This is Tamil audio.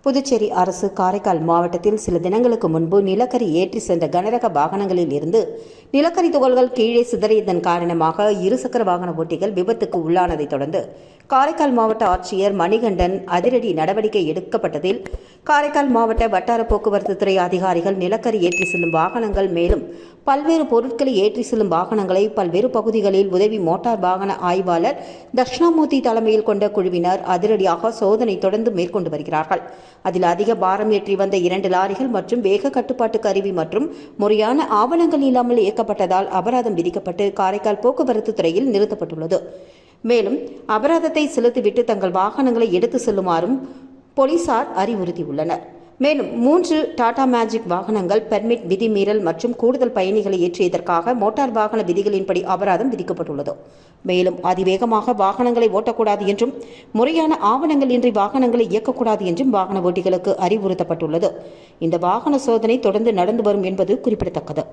புதுச்சேரி அரசு காரைக்கால் மாவட்டத்தில் சில தினங்களுக்கு முன்பு நிலக்கரி ஏற்றி சென்ற கனரக வாகனங்களில் இருந்து நிலக்கரி துகள்கள் கீழே சிதறியதன் காரணமாக இருசக்கர வாகன ஓட்டிகள் விபத்துக்கு உள்ளானதைத் தொடர்ந்து காரைக்கால் மாவட்ட ஆட்சியர் மணிகண்டன் அதிரடி நடவடிக்கை எடுக்கப்பட்டதில் காரைக்கால் மாவட்ட வட்டார போக்குவரத்து துறை அதிகாரிகள் நிலக்கரி ஏற்றி செல்லும் வாகனங்கள் மேலும் பல்வேறு பொருட்களை ஏற்றி செல்லும் வாகனங்களை பல்வேறு பகுதிகளில் உதவி மோட்டார் வாகன ஆய்வாளர் தட்சிணாமூர்த்தி தலைமையில் கொண்ட குழுவினர் அதிரடியாக சோதனை தொடர்ந்து மேற்கொண்டு வருகிறார்கள். அதில் அதிக பாரம் ஏற்றி வந்த 2 லாரிகள் மற்றும் வேக கட்டுப்பாட்டு கருவி மற்றும் முறையான ஆவணங்கள் இல்லாமல் இயக்கப்பட்டதால் அபராதம் விதிக்கப்பட்டு காரைக்கால் போக்குவரத்து துறையில் நிறுத்தப்பட்டுள்ளது. மேலும் அபராதத்தை செலுத்திவிட்டு தங்கள் வாகனங்களை எடுத்து செல்லுமாறும் போலீசார் அறிவுறுத்தியுள்ளனர். மேலும் 3 டாடா மேஜிக் வாகனங்கள் பெர்மிட் விதிமீறல் மற்றும் கூடுதல் பயணிகளை ஏற்றியதற்காக மோட்டார் வாகன விதிகளின்படி அபராதம் விதிக்கப்பட்டுள்ளது. மேலும் அதிவேகமாக வாகனங்களை ஓட்டக்கூடாது என்றும் முறையான ஆவணங்கள் இன்றி வாகனங்களை இயக்கக்கூடாது என்றும் வாகன ஓட்டிகளுக்கு அறிவுறுத்தப்பட்டுள்ளது. இந்த வாகன சோதனை தொடர்ந்து நடந்து வரும் என்பது குறிப்பிடத்தக்கது.